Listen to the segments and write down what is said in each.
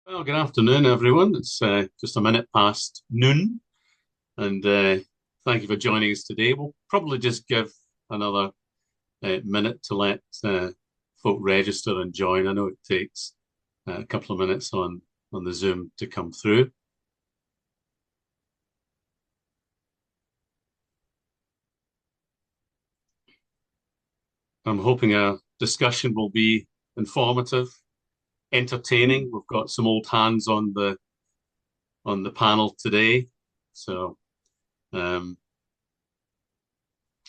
Well, good afternoon, everyone. It's just a minute past noon, and thank you for joining us today. We'll probably just give another minute to let folk register and join. I know it takes a couple of minutes on the Zoom to come through. I'm hoping our discussion will be informative, entertaining. We've got some old hands on the panel today, so um,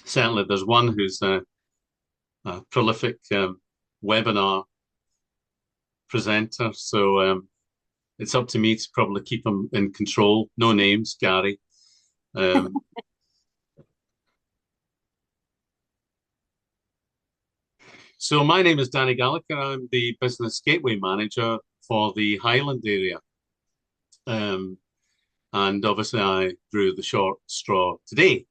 certainly there's one who's a prolific webinar presenter. So it's up to me to probably keep him in control. No names, Gary. Um, so my name is Danny Gallagher. I'm the business gateway manager for the Highland area. And obviously I drew the short straw today.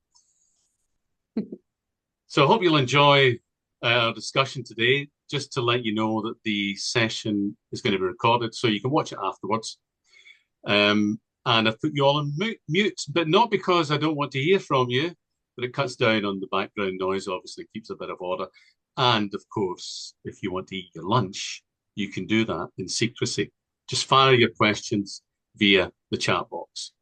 So I hope you'll enjoy our discussion today. Just to let you know that the session is going to be recorded, so you can watch it afterwards. And I've put you all on mute, but not because I don't want to hear from you, but it cuts down on the background noise, obviously keeps a bit of order. And of course, if you want to eat your lunch, you can do that in secrecy. Just fire your questions via the chat box.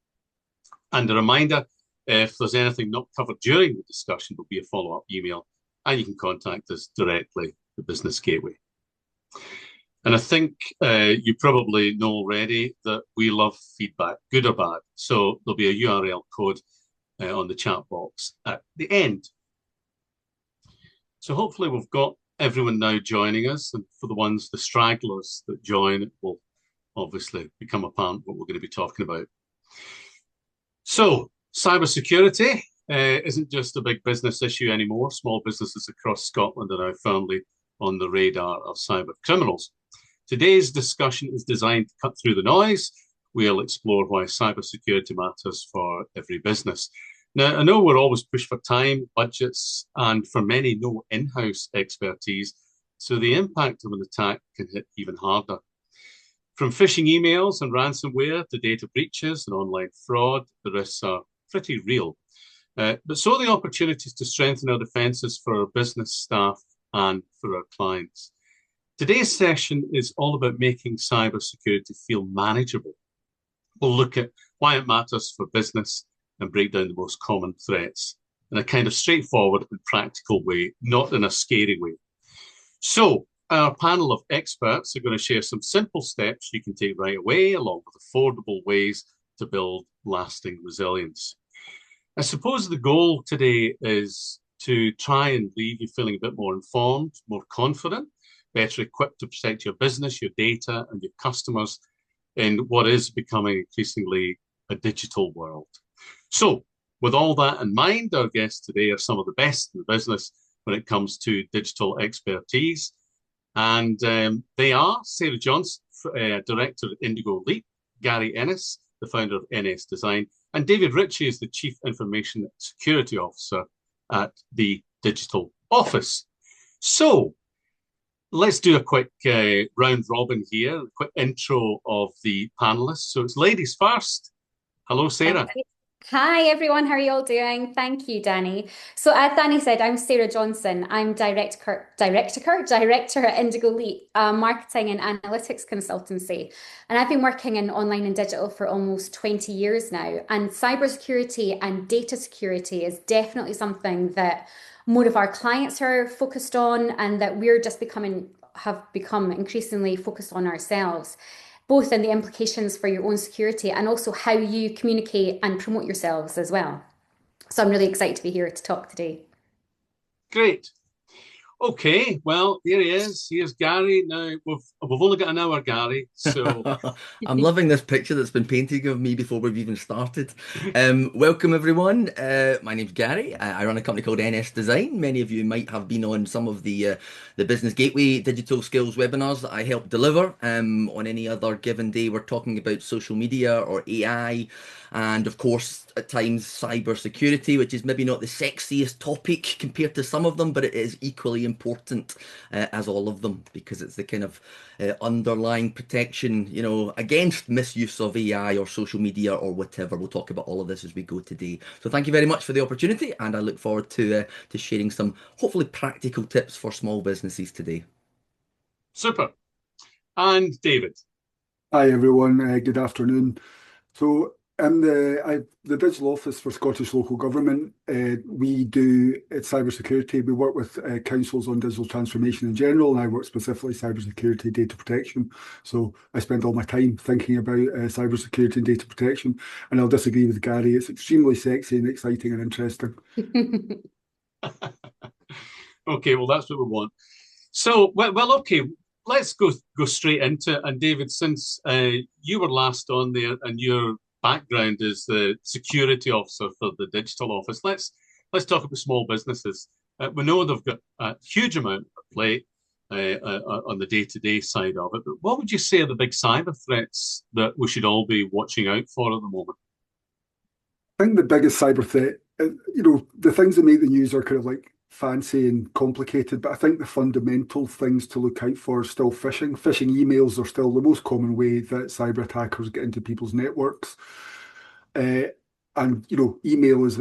And a reminder, if there's anything not covered during the discussion, there'll be a follow-up email, and you can contact us directly, the Business Gateway. And I think you probably know already that we love feedback, good or bad. So there'll be a URL code on the chat box at the end. So hopefully we've got everyone now joining us. And for the stragglers that join, it will obviously become apparent what we're going to be talking about. So cybersecurity isn't just a big business issue anymore. Small businesses across Scotland are now firmly on the radar of cyber criminals. Today's discussion is designed to cut through the noise. We'll explore why cybersecurity matters for every business. Now, I know we're always pushed for time, budgets, and for many, no in-house expertise, so the impact of an attack can hit even harder. From phishing emails and ransomware to data breaches and online fraud, the risks are pretty real. But so are the opportunities to strengthen our defences for our business staff and for our clients. Today's session is all about making cybersecurity feel manageable. We'll look at why it matters for business and break down the most common threats in a kind of straightforward and practical way, not in a scary way. So our panel of experts are going to share some simple steps you can take right away, along with affordable ways to build lasting resilience. I suppose the goal today is to try and leave you feeling a bit more informed, more confident, better equipped to protect your business, your data, and your customers in what is becoming increasingly a digital world. So, with all that in mind, our guests today are some of the best in the business when it comes to digital expertise. And they are Sarah Johnson, Director at IndigoLeap, Gary Ennis, the founder of NSDesign, and David Ritchie is the Chief Information Security Officer at the Digital Office. So let's do a quick round robin here, a quick intro of the panelists. So it's ladies first. Hello, Sarah. Hi everyone, how are you all doing? Thank you, Danny. So as Danny said, I'm Sarah Johnson. I'm director at IndigoLeap, a marketing and analytics consultancy. And I've been working in online and digital for almost 20 years now. And cybersecurity and data security is definitely something that more of our clients are focused on and that we're just have become increasingly focused on ourselves, both in the implications for your own security and also how you communicate and promote yourselves as well. So I'm really excited to be here to talk today. Great. Okay, well, here he is. Here's Gary. Now we've only got an hour, Gary. So I'm loving this picture that's been painted of me before we've even started. Welcome everyone. My name's Gary. I run a company called NSDesign. Many of you might have been on some of the Business Gateway digital skills webinars that I help deliver. On any other given day, we're talking about social media or AI, and of course, at times cyber security, which is maybe not the sexiest topic compared to some of them, but it is equally equally important as all of them, because it's the kind of underlying protection, you know, against misuse of AI or social media or whatever. We'll talk about all of this as we go today. So thank you very much for the opportunity, and I look forward to sharing some hopefully practical tips for small businesses today. Super. And David. Hi everyone, good afternoon. So in the digital office for Scottish local government, we do cybersecurity. We work with councils on digital transformation in general, and I work specifically cybersecurity data protection. So I spend all my time thinking about cybersecurity and data protection, and I'll disagree with Gary. It's extremely sexy and exciting and interesting. Okay, well, that's what we want. So, well, okay, let's go straight into it. And David, since you were last on there and your background is the security officer for the digital office, let's talk about small businesses. We know they've got a huge amount at play on the day-to-day side of it. But what would you say are the big cyber threats that we should all be watching out for at the moment? I think the biggest cyber threat, you know, the things that make the news are kind of like fancy and complicated, but I think the fundamental things to look out for are still phishing. Phishing emails are still the most common way that cyber attackers get into people's networks. And, you know, email is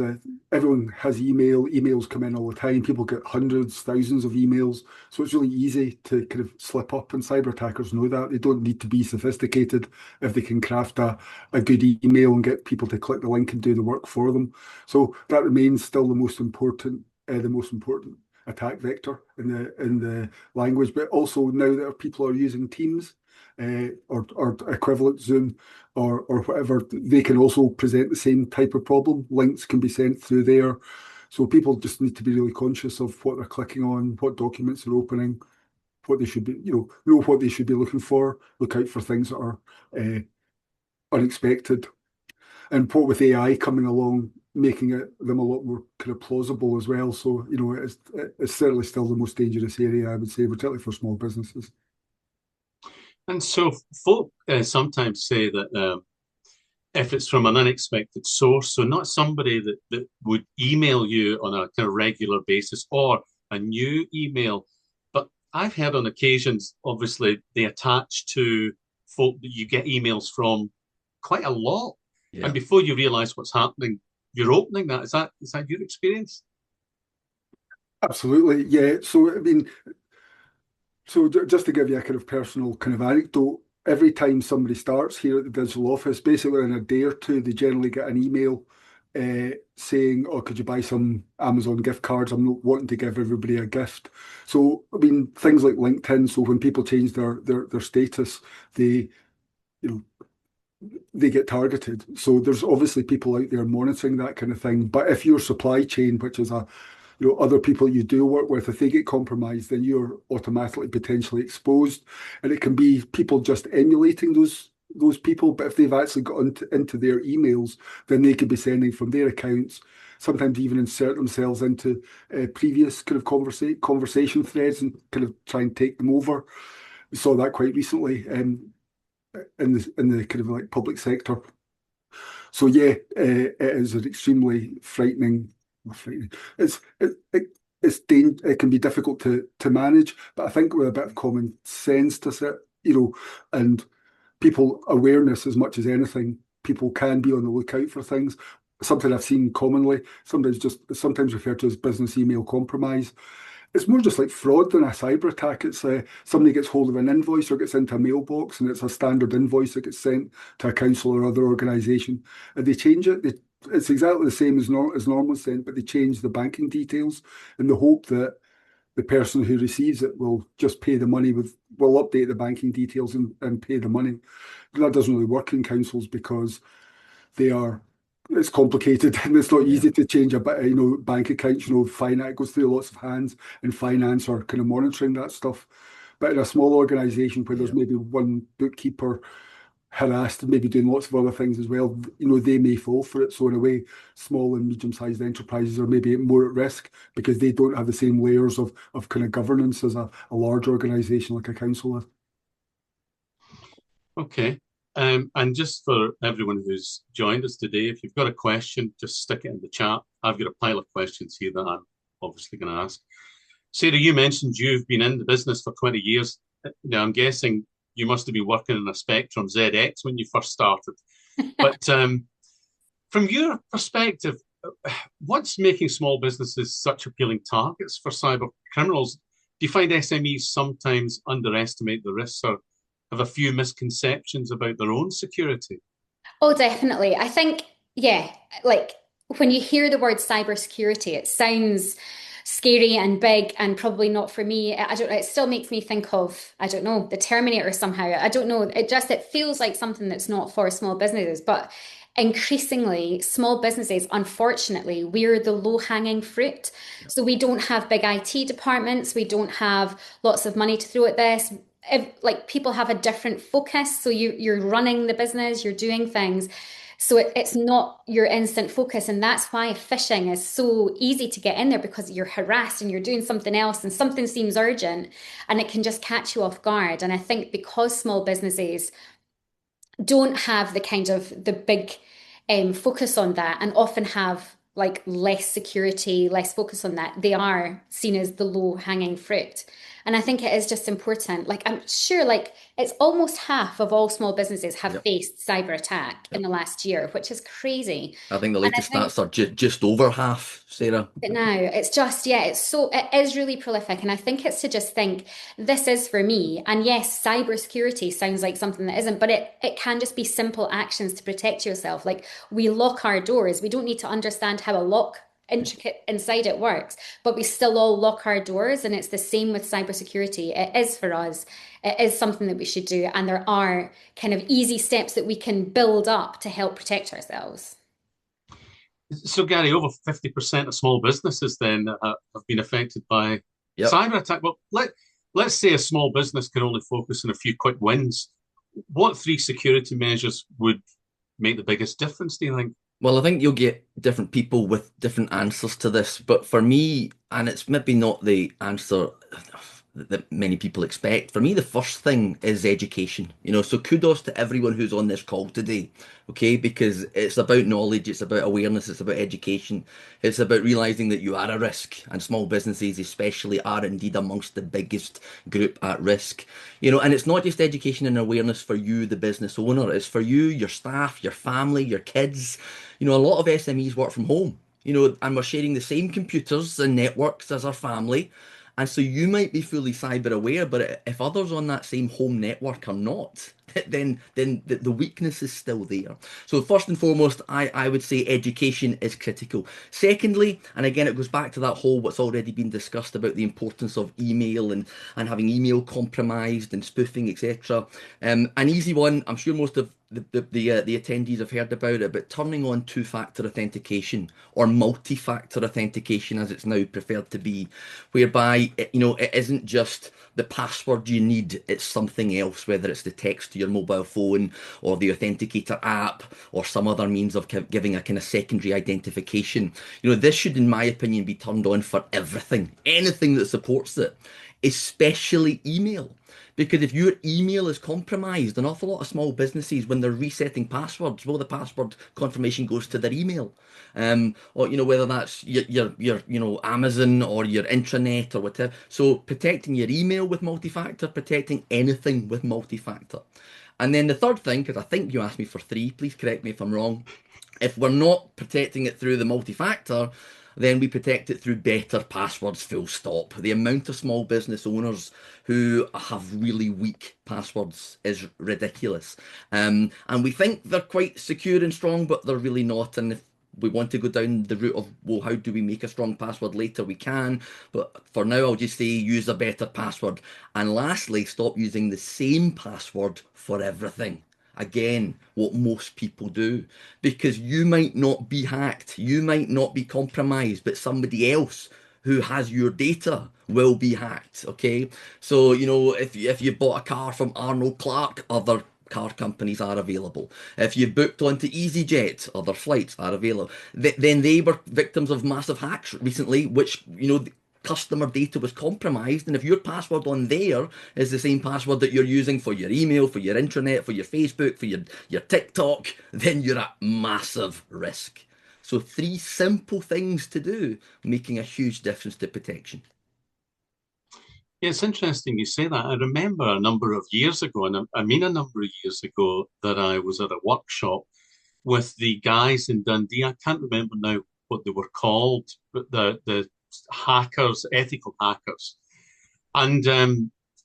everyone has email. Emails come in all the time. People get hundreds, thousands of emails. So it's really easy to kind of slip up, and cyber attackers know that. They don't need to be sophisticated if they can craft a good email and get people to click the link and do the work for them. So that remains still the most important attack vector in the language. But also now that people are using Teams or equivalent Zoom or whatever, they can also present the same type of problem. Links can be sent through there. So people just need to be really conscious of what they're clicking on, what documents they're opening, what they should be, you know what they should be looking for. Look out for things that are unexpected. And what with AI coming along, making them a lot more kind of plausible as well. So, you know, it's certainly still the most dangerous area, I would say, particularly for small businesses. And so folk sometimes say that if it's from an unexpected source, so not somebody that would email you on a kind of regular basis or a new email, but I've heard on occasions, obviously, they attach to folk that you get emails from quite a lot. Yeah. And before you realise what's happening, you're opening that. Is that your experience? Absolutely, yeah. So, I mean, so just to give you a kind of personal kind of anecdote, every time somebody starts here at the digital office, basically in a day or two, they generally get an email saying, "Oh, could you buy some Amazon gift cards? I'm not wanting to give everybody a gift." So, I mean, things like LinkedIn. So when people change their status, they, you know, they get targeted. So there's obviously people out there monitoring that kind of thing. But if your supply chain, which is other people you do work with, if they get compromised, then you're automatically potentially exposed. And it can be people just emulating those people. But if they've actually got into their emails, then they could be sending from their accounts, sometimes even insert themselves into previous kind of conversation threads and kind of try and take them over. We saw that quite recently. In the kind of like public sector. So yeah, it is an extremely frightening. It can be difficult to manage, but I think with a bit of common sense to sit, you know, and people awareness as much as anything, people can be on the lookout for things. Something I've seen commonly, sometimes referred to as business email compromise. It's more just like fraud than a cyber attack. It's somebody gets hold of an invoice or gets into a mailbox, and it's a standard invoice that gets sent to a council or other organisation, and they change it. It's exactly the same as normal sent, but they change the banking details in the hope that the person who receives it will just pay the money will update the banking details and pay the money. But that doesn't really work in councils because it's complicated and it's not easy to change a bank account. Finance, it goes through lots of hands, and finance are kind of monitoring that stuff. But in a small organisation where there's maybe one bookkeeper harassed and maybe doing lots of other things as well, they may fall for it. So in a way, small and medium-sized enterprises are maybe more at risk because they don't have the same layers of kind of governance as a large organisation like a council has. Okay. And just for everyone who's joined us today, if you've got a question, just stick it in the chat. I've got a pile of questions here that I'm obviously going to ask. Sarah, you mentioned you've been in the business for 20 years. Now, I'm guessing you must have been working in a Spectrum ZX when you first started. But from your perspective, what's making small businesses such appealing targets for cyber criminals? Do you find SMEs sometimes underestimate the risks or have a few misconceptions about their own security? Oh, definitely. I think, yeah, like when you hear the word cybersecurity, it sounds scary and big and probably not for me. I don't know. It still makes me think of, I don't know, the Terminator somehow. I don't know. It feels like something that's not for small businesses. But increasingly, small businesses, unfortunately, we're the low-hanging fruit. So we don't have big IT departments. We don't have lots of money to throw at this. Like people have a different focus. So you're running the business, you're doing things. So it's not your instant focus. And that's why phishing is so easy to get in there because you're harassed and you're doing something else and something seems urgent and it can just catch you off guard. And I think because small businesses don't have the kind of the big focus on that and often have like less security, less focus on that, they are seen as the low hanging fruit. And I think it is just important. Like I'm sure like it's almost half of all small businesses have Yep. faced cyber attack in Yep. the last year, which is crazy. I think the And I latest think stats are just over half, Sarah. but now it's just, yeah, it is really prolific. And I think it's to just think this is for me. And yes, cybersecurity sounds like something that isn't, but it can just be simple actions to protect yourself. Like we lock our doors. We don't need to understand how a lock intricate inside it works, but we still all lock our doors. And it's the same with cybersecurity. It is for us. It is something that we should do. And there are kind of easy steps that we can build up to help protect ourselves. So, Gary, over 50% of small businesses then have been affected by Yep. cyber attack. Well, let's say a small business can only focus on a few quick wins. What three security measures would make the biggest difference, do you think? Well, I think you'll get different people with different answers to this, but for me, and it's maybe not the answer that many people expect, for me, the first thing is education. So kudos to everyone who's on this call today, okay? Because it's about knowledge, it's about awareness, it's about education, it's about realizing that you are a risk, and small businesses especially are indeed amongst the biggest group at risk. And it's not just education and awareness for you, the business owner, it's for you, your staff, your family, your kids. A lot of SMEs work from home, and we're sharing the same computers and networks as our family. And so you might be fully cyber aware, but if others on that same home network are not, then the weakness is still there. So first and foremost, I would say education is critical. Secondly, and again, it goes back to that whole what's already been discussed about the importance of email and having email compromised and spoofing, etc. An easy one, I'm sure most of the attendees have heard about it, but turning on two-factor authentication or multi-factor authentication, as it's now preferred to be, whereby it isn't just the password you need, it's something else, whether it's the text to your mobile phone or the authenticator app or some other means of giving a kind of secondary identification. This should, in my opinion, be turned on for everything, anything that supports it, especially email. Because if your email is compromised, an awful lot of small businesses, when they're resetting passwords, well, the password confirmation goes to their email. Or whether that's your Amazon or your intranet or whatever. So protecting your email with multi-factor, protecting anything with multi-factor. And then the third thing, because I think you asked me for three, please correct me if I'm wrong. If we're not protecting it through the multi-factor, then we protect it through better passwords, full stop. The amount of small business owners who have really weak passwords is ridiculous. And we think they're quite secure and strong, but they're really not. And if we want to go down the route of, well, how do we make a strong password later? We can, but for now, I'll just say use a better password. And lastly, stop using the same password for everything. Again, what most people do, because you might not be hacked, you might not be compromised, but somebody else who has your data will be hacked. Okay, so if you bought a car from Arnold Clark, other car companies are available. If you booked onto EasyJet, other flights are available. Then they were victims of massive hacks recently, which customer data was compromised, and if your password on there is the same password that you're using for your email, for your intranet, for your Facebook, for your TikTok, then you're at massive risk. So three simple things to do, making a huge difference to protection. It's interesting you say that. I remember a number of years ago, and I mean a number of years ago, that I was at a workshop with the guys in Dundee. I can't remember now what they were called, but the hackers, ethical hackers, and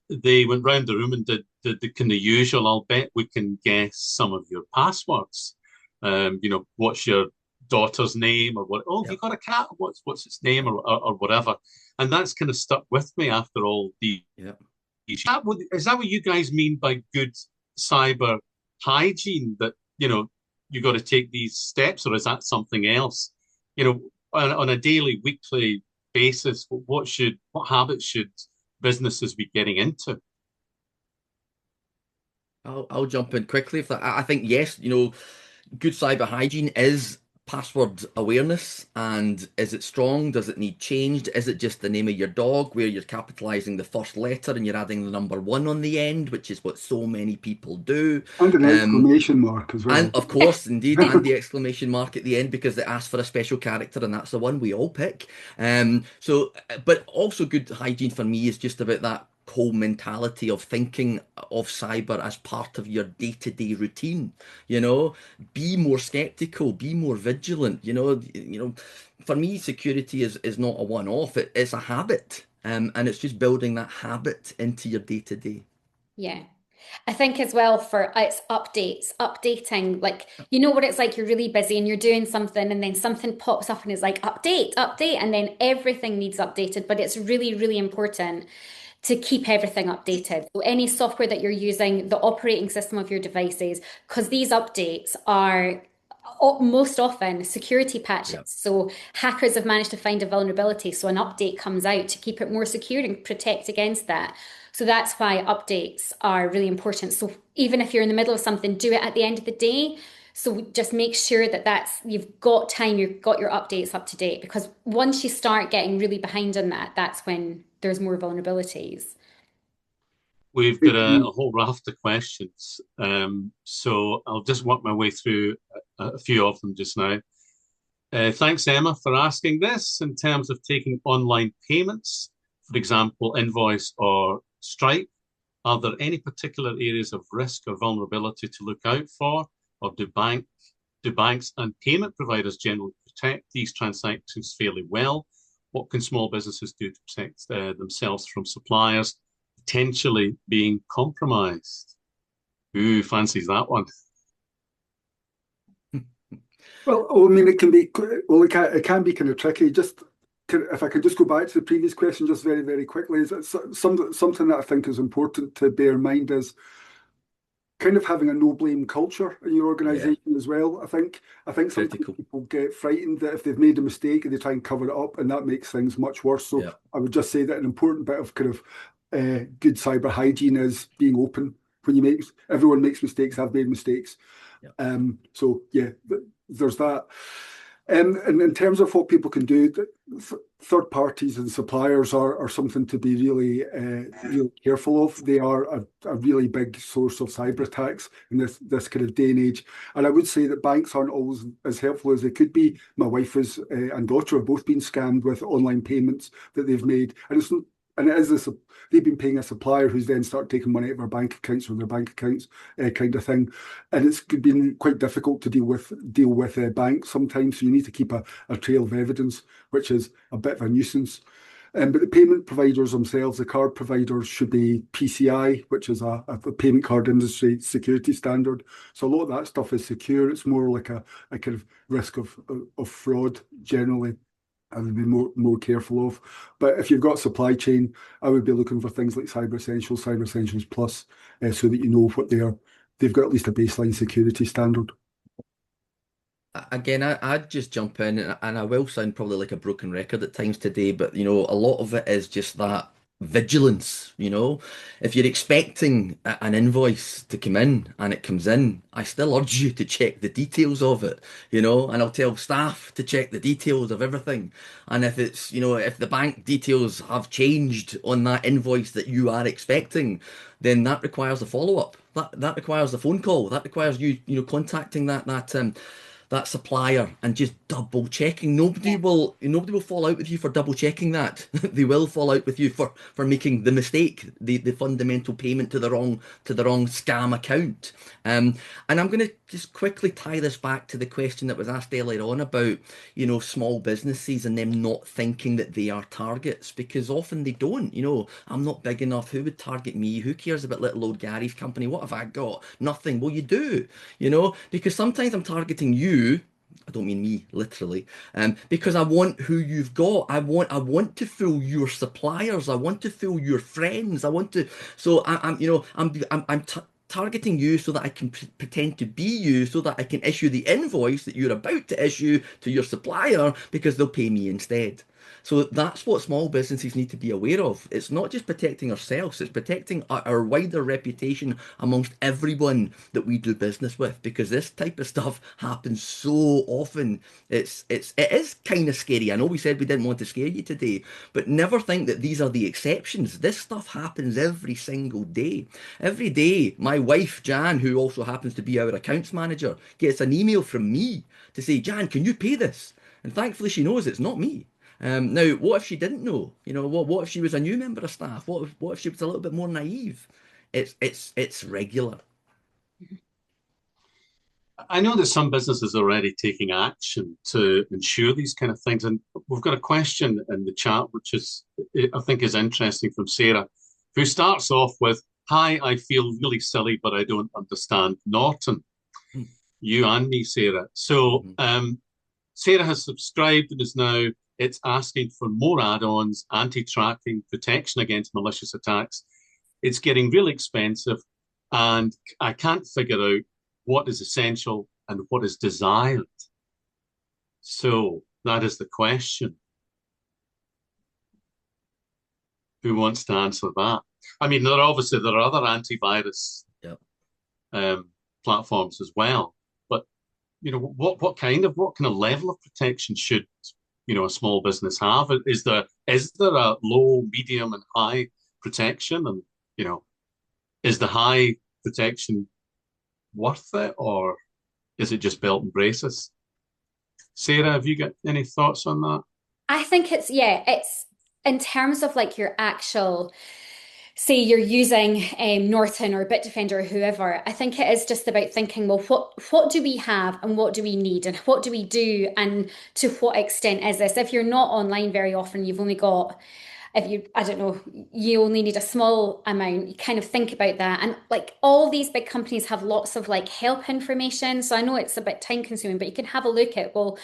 they went round the room and did the kind of usual. I'll bet we can guess some of your passwords. What's your daughter's name or what? Oh, have Yeah. you got a cat? What's its name or whatever? And that's kind of stuck with me after all the. Yeah. Is that what you guys mean by good cyber hygiene? That you got to take these steps, or is that something else? On a daily, weekly basis, what habits should businesses be getting into? I'll jump in quickly if that. I think yes, good cyber hygiene is password awareness. And is it strong? Does it need changed? Is it just the name of your dog where you're capitalizing the first letter and you're adding the number one on the end, which is what so many people do? And an exclamation mark as well. And of course, indeed, and the exclamation mark at the end because they ask for a special character, and that's the one we all pick. But also good hygiene for me is just about that whole mentality of thinking of cyber as part of your day-to-day routine. Be more skeptical, be more vigilant. For me, security is not a one-off; it's a habit, and it's just building that habit into your day-to-day. Yeah. I think as well for it's updating, like what it's like, you're really busy and you're doing something and then something pops up and it's like update, and then everything needs updated, but it's really, really important to keep everything updated. So any software that you're using, the operating system of your devices, because these updates are most often security patches. Yeah. So hackers have managed to find a vulnerability. So an update comes out to keep it more secure and protect against that. So that's why updates are really important. So even if you're in the middle of something, do it at the end of the day. So just make sure that you've got time, you've got your updates up to date, because once you start getting really behind on that, that's when there's more vulnerabilities. We've got a whole raft of questions, so I'll just work my way through a few of them just now. Thanks, Emma, for asking this. In terms of taking online payments, for example, Invoice or Stripe, are there any particular areas of risk or vulnerability to look out for, or do banks and payment providers generally protect these transactions fairly well? What can small businesses do to protect themselves from suppliers potentially being compromised? Who fancies that one? Well, I mean, it can be kind of tricky. Just if I could just go back to the previous question, just very, very quickly, is something that I think is important to bear in mind is kind of having a no blame culture in your organization as well. I think sometimes people get frightened that if they've made a mistake and they try and cover it up, and that makes things much worse. So I would just say that an important bit of kind of good cyber hygiene is being open. When everyone makes mistakes. I've made mistakes. So yeah, there's that. And in terms of what people can do, third parties and suppliers are something to be really careful of. They are a really big source of cyber attacks in this kind of day and age. And I would say that banks aren't always as helpful as they could be. My wife and daughter have both been scammed with online payments that they've made, they've been paying a supplier who's then started taking money out of our bank accounts or their bank accounts, kind of thing. And it's been quite difficult to deal with banks sometimes. So you need to keep a trail of evidence, which is a bit of a nuisance. But the payment providers themselves, the card providers, should be PCI, which is a payment card industry security standard. So a lot of that stuff is secure. It's more like a kind of risk of fraud generally. I would be more careful of. But if you've got supply chain, I would be looking for things like Cyber Essentials Plus, so that you know what they've got at least a baseline security standard. Again, I'd just jump in, and I will sound probably like a broken record at times today, but a lot of it is just that vigilance. If you're expecting an invoice to come in and it comes in, I still urge you to check the details of it, and I'll tell staff to check the details of everything. And if it's, if the bank details have changed on that invoice that you are expecting, then that requires a follow-up. That requires a phone call. That requires you, contacting that supplier and just double checking. Nobody will fall out with you for double checking that. They will fall out with you for making the mistake, the fundamental payment to the wrong scam account. And I'm going to just quickly tie this back to the question that was asked earlier on about, you know, small businesses and them not thinking that they are targets, because often they don't. You know, I'm not big enough. Who would target me? Who cares about little old Gary's company? What have I got? Nothing. Well, you do, you know, because sometimes I'm targeting you. I don't mean me literally, because I want who you've got. I want to fool your suppliers. I want to fool your friends. I want to. So I'm, you know, I'm targeting you so that I can pretend to be you, so that I can issue the invoice that you're about to issue to your supplier because they'll pay me instead. So that's what small businesses need to be aware of. It's not just protecting ourselves, it's protecting our wider reputation amongst everyone that we do business with, because this type of stuff happens so often. It is kind of scary. I know we said we didn't want to scare you today, but never think that these are the exceptions. This stuff happens every single day. Every day, my wife, Jan, who also happens to be our accounts manager, gets an email from me to say, Jan, can you pay this? And thankfully she knows it's not me. Now, what if she didn't know? You know, what if she was a new member of staff? What if she was a little bit more naive? It's regular. I know that some businesses are already taking action to ensure these kind of things, and we've got a question in the chat, which is, I think, is interesting, from Sarah, who starts off with, "Hi, I feel really silly, but I don't understand Norton." You and me, Sarah. So Sarah has subscribed and is now, it's asking for more add-ons, anti-tracking, protection against malicious attacks. It's getting really expensive, and I can't figure out what is essential and what is desired. So that is the question. Who wants to answer that? I mean, there are other antivirus platforms as well, but you know, what kind of level of protection should, you know, a small business have? Is there a low, medium, and high protection? And, you know, is the high protection worth it, or is it just belt and braces? Sarah, have you got any thoughts on that? I think it's in terms of like your actual, say you're using Norton or Bitdefender or whoever. I think it is just about thinking, well, what do we have and what do we need and what do we do and to what extent is this? If you're not online very often, you've only got, I don't know, you only need a small amount, you kind of think about that. And like all these big companies have lots of like help information. So I know it's a bit time consuming, but you can have a look at, well,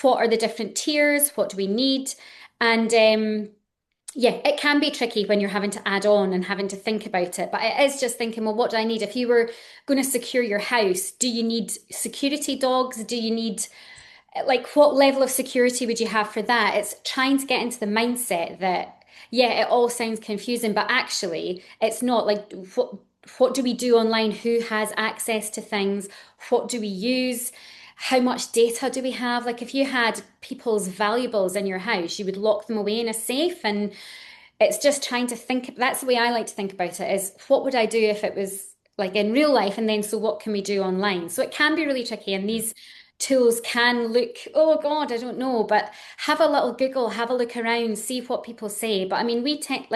what are the different tiers? What do we need? And yeah, it can be tricky when you're having to add on and having to think about it. But it is just thinking, well, what do I need? If you were going to secure your house, do you need security dogs? Do you need, like, what level of security would you have for that? It's trying to get into the mindset that, yeah, it all sounds confusing, but actually it's not. Like, what do we do online? Who has access to things? What do we use? How much data do we have? Like, if you had people's valuables in your house, you would lock them away in a safe. And it's just trying to think. That's the way I like to think about it, is what would I do if it was like in real life? And then, so what can we do online? So it can be really tricky. And these tools can look, oh God, I don't know, but have a little Google, have a look around, see what people say. But I mean, we tend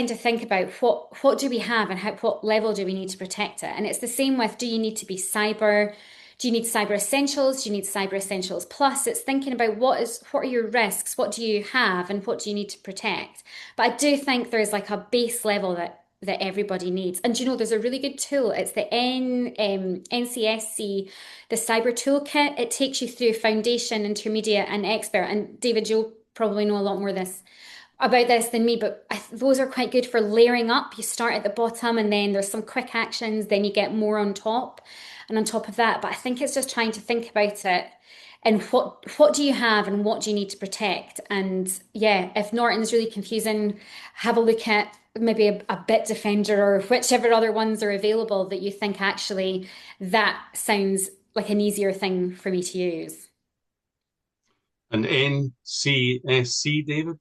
to think about what do we have and what level do we need to protect it? And it's the same with, do you need to be cyber? Do you need cyber essentials? Do you need cyber essentials plus? It's thinking about what are your risks? What do you have and what do you need to protect? But I do think there's like a base level that everybody needs. And you know, there's a really good tool. It's the NCSC, the Cyber Toolkit. It takes you through foundation, intermediate, and expert. And David, you'll probably know a lot more about this than me, but those are quite good for layering up. You start at the bottom and then there's some quick actions, then you get more on top and on top of that. But I think it's just trying to think about it and what do you have and what do you need to protect? And yeah, if Norton's really confusing, have a look at maybe a Bitdefender or whichever other ones are available that you think actually that sounds like an easier thing for me to use. And NCSC, David?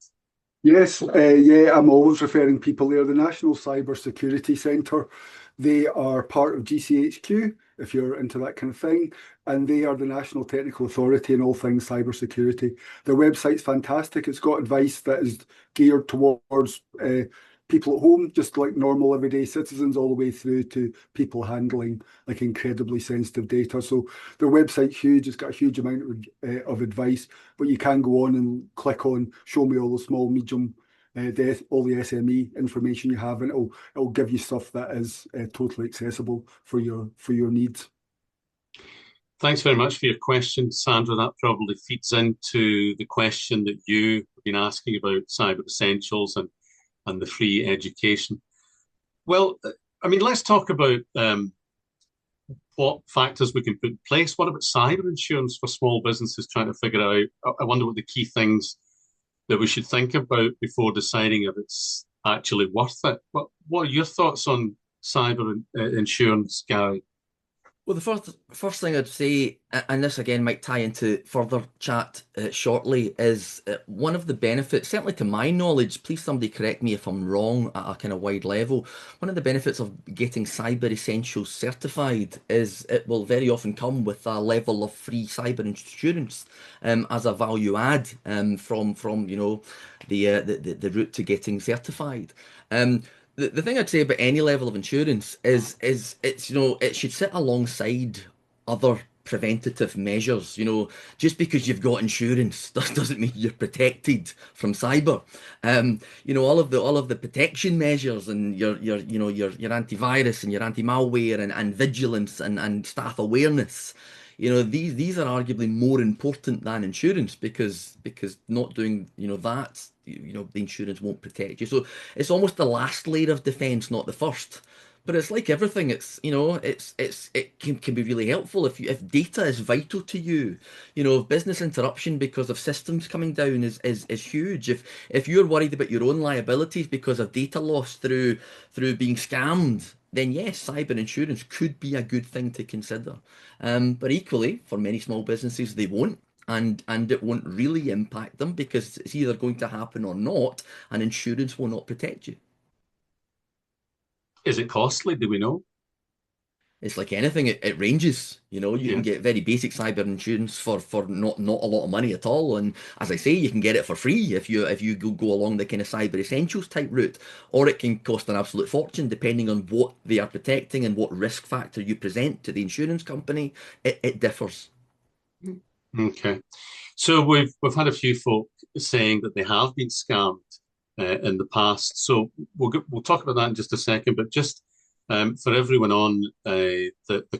Yes, yeah, I'm always referring people there. The National Cyber Security Centre, they are part of GCHQ. if you're into that kind of thing. And they are the national technical authority in all things cybersecurity. Their website's fantastic. It's got advice that is geared towards people at home, just like normal everyday citizens, all the way through to people handling like incredibly sensitive data. So their website's huge. It's got a huge amount of advice, but you can go on and click on show me all the small, medium, all the SME information you have, and it'll give you stuff that is totally accessible for your needs. Thanks very much for your question, Sandra. That probably feeds into the question that you have been asking about Cyber Essentials and the free education. Well, I mean, let's talk about what factors we can put in place. What about cyber insurance for small businesses trying to figure out? I wonder what the key things that we should think about before deciding if it's actually worth it. What are your thoughts on cyber insurance, Gary? Well, the first thing I'd say, and this again might tie into further chat shortly, is one of the benefits, certainly to my knowledge, please somebody correct me if I'm wrong at a kind of wide level, one of the benefits of getting Cyber Essentials certified is it will very often come with a level of free cyber insurance as a value add from the route to getting certified. The thing I'd say about any level of insurance is it's it should sit alongside other preventative measures. Just because you've got insurance doesn't mean you're protected from cyber. All of the protection measures and your antivirus and your anti-malware and vigilance and staff awareness. These are arguably more important than insurance because not doing that, the insurance won't protect you. So it's almost the last layer of defense, not the first. But it's like everything. It can be really helpful if data is vital to you. If business interruption because of systems coming down is huge. If you're worried about your own liabilities because of data loss through being scammed, then yes, cyber insurance could be a good thing to consider. But equally, for many small businesses, they won't. And it won't really impact them because it's either going to happen or not, and insurance will not protect you. Is it costly? Do we know? It's like anything, it ranges. You can get very basic cyber insurance for not a lot of money at all. And as I say, you can get it for free if you go along the kind of cyber essentials type route, or it can cost an absolute fortune depending on what they are protecting and what risk factor you present to the insurance company. It differs. Okay, so we've had a few folk saying that they have been scammed in the past. So we'll talk about that in just a second. But just for everyone on the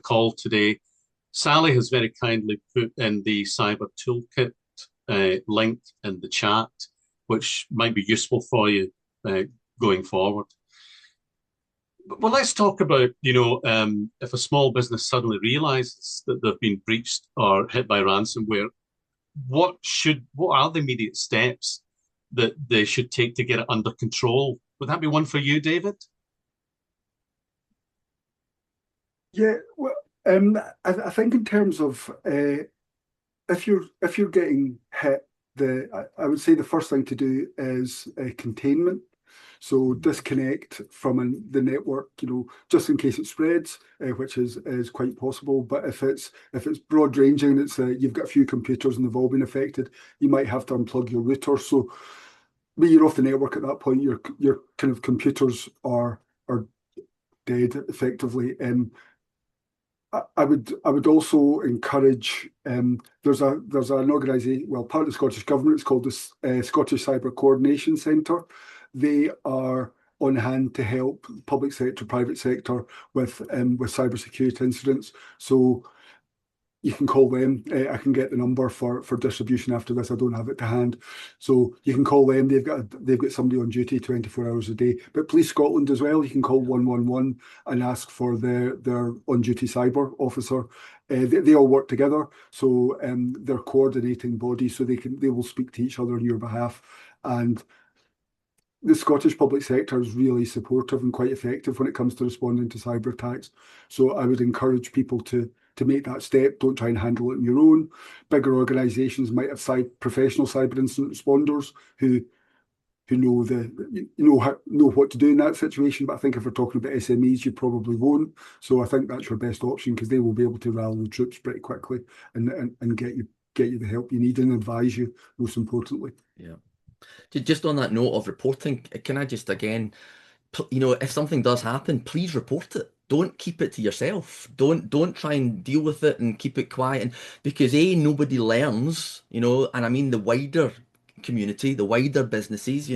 call today, Sally has very kindly put in the Cyber Toolkit link in the chat, which might be useful for you going forward. Well, let's talk about, if a small business suddenly realizes that they've been breached or hit by ransomware, what are the immediate steps that they should take to get it under control? Would that be one for you, David? Yeah, well, I think in terms of if you're getting hit, I would say the first thing to do is containment. So disconnect from the network, just in case it spreads, which is quite possible. But if it's broad ranging, it's you've got a few computers and they've all been affected, you might have to unplug your router. So when you're off the network at that point, your kind of computers are dead effectively. I would also encourage. There's an organisation, well, part of the Scottish Government. It's called the Scottish Cyber Coordination Centre. They are on hand to help public sector, private sector with cybersecurity incidents. So you can call them. I can get the number for distribution after this. I don't have it to hand, so you can call them. They've got somebody on duty 24 hours a day. But Police Scotland as well. You can call 111 and ask for their on duty cyber officer. They all work together, so they're coordinating bodies, so they will speak to each other on your behalf. And the Scottish public sector is really supportive and quite effective when it comes to responding to cyber attacks. So I would encourage people to make that step. Don't try and handle it on your own. Bigger organisations might have professional cyber incident responders who who know what to do in that situation. But I think if we're talking about SMEs, you probably won't. So I think that's your best option, because they will be able to rally the troops pretty quickly and get you the help you need and advise you, most importantly. Yeah. Just on that note of reporting, can I just again, if something does happen, please report it. Don't keep it to yourself. Don't try and deal with it and keep it quiet. And because nobody learns, and I mean the wider community, the wider businesses,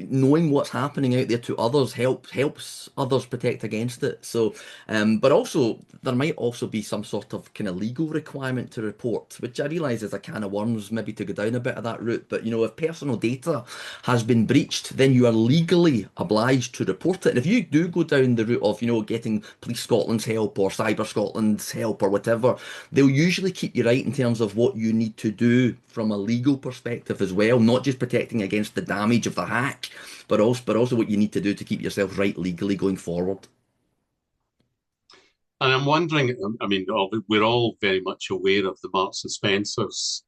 knowing what's happening out there to others helps others protect against it. So, but also there might also be some sort of kind of legal requirement to report, which I realise is a can of worms, maybe to go down a bit of that route. But if personal data has been breached, then you are legally obliged to report it. And if you do go down the route of getting Police Scotland's help or Cyber Scotland's help or whatever, they'll usually keep you right in terms of what you need to do from a legal perspective as well, not just protecting against the damage of the hack, but also what you need to do to keep yourself right legally going forward. And I'm wondering, I mean, we're all very much aware of the Marks and Spencer's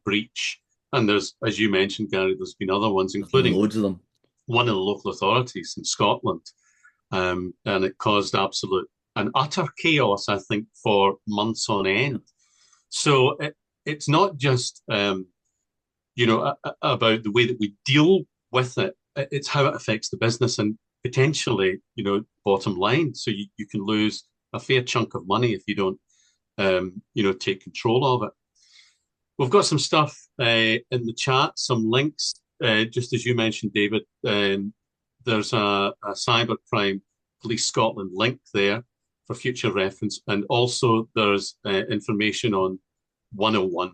breach. And there's, as you mentioned, Gary, there's been other ones, including loads of them. One of the local authorities in Scotland. And it caused absolute and utter chaos, I think, for months on end. So it's not just, about the way that we deal with it. It's how it affects the business and potentially, bottom line. So you can lose a fair chunk of money if you don't, take control of it. We've got some stuff in the chat, some links, just as you mentioned, David. There's a Cybercrime Police Scotland link there for future reference. And also there's information on 101.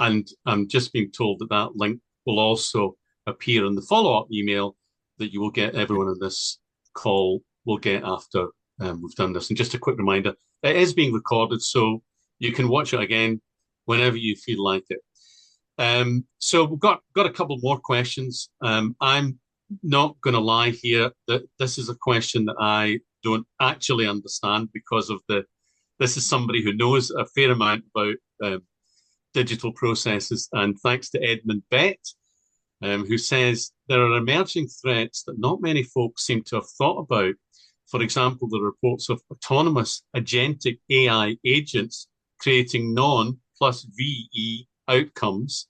And I'm just being told that link will also appear in the follow-up email that you will get, everyone on this call will get after we've done this. And just a quick reminder, it is being recorded, so you can watch it again whenever you feel like it. So we've got a couple more questions. I'm not going to lie here that this is a question that I don't actually understand because of this is somebody who knows a fair amount about digital processes. And thanks to Edmund Bett, who says there are emerging threats that not many folks seem to have thought about. For example, the reports of autonomous agentic AI agents creating non plus VE outcomes.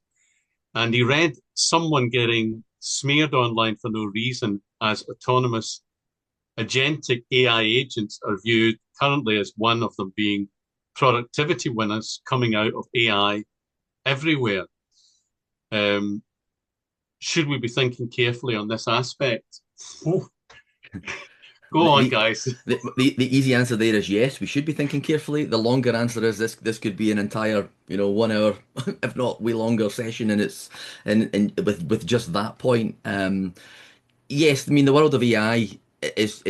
And he read someone getting smeared online for no reason as autonomous agentic AI agents are viewed currently as one of them being productivity winners coming out of AI everywhere. Should we be thinking carefully on this aspect? Go on, guys. The easy answer there is yes, we should be thinking carefully. The longer answer is this could be an entire 1 hour, if not way longer session, and it's with just that point. Yes, I mean the world of AI is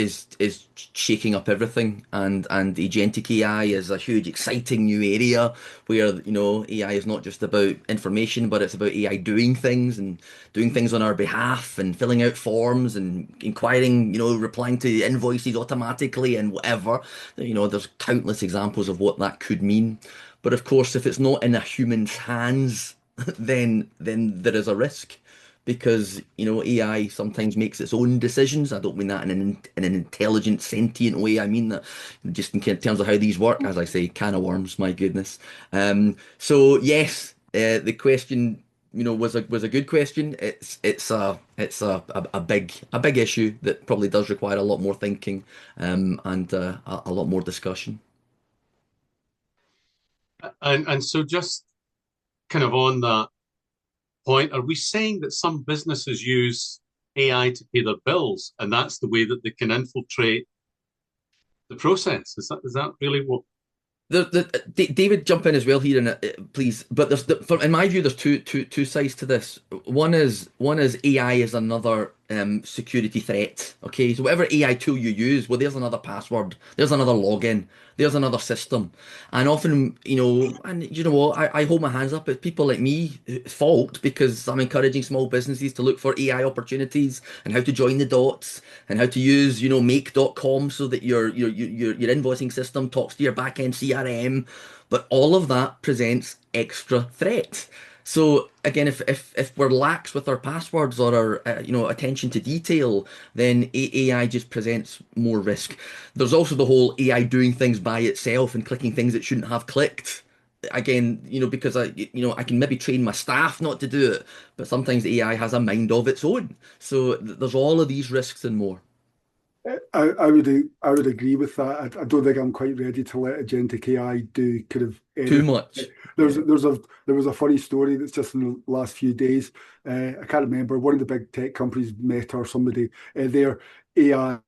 shaking up everything, and agentic AI is a huge, exciting new area where AI is not just about information, but it's about AI doing things and doing things on our behalf and filling out forms and inquiring, replying to invoices automatically and whatever. There's countless examples of what that could mean. But of course, if it's not in a human's hands, then there is a risk. Because AI sometimes makes its own decisions. I don't mean that in an intelligent, sentient way. I mean that just in terms of how these work. As I say, can of worms. My goodness. So yes, the question was a good question. It's a big issue that probably does require a lot more thinking and a lot more discussion. And so just kind of on that point, are we saying that some businesses use AI to pay their bills and that's the way that they can infiltrate the process? Is that really what? David, jump in as well here, and please. But in my view, there's two sides to this. One is AI is another security threat. Okay, so whatever AI tool you use, well, there's another password, there's another login, there's another system, and often, and you know what, I hold my hands up. It's people like me fault because I'm encouraging small businesses to look for AI opportunities and how to join the dots and how to use make.com so that your invoicing system talks to your backend CRM. But all of that presents extra threat. So again, if we're lax with our passwords or our attention to detail, then AI just presents more risk. There's also the whole AI doing things by itself and clicking things it shouldn't have clicked. Again, because I can maybe train my staff not to do it, but sometimes AI has a mind of its own. So there's all of these risks and more. I would agree with that. I don't think I'm quite ready to let agentic AI do kind of Too anything. much. There's Yeah. there's a there was a funny story that's just in the last few days. I can't remember, one of the big tech companies, Meta or somebody, their AI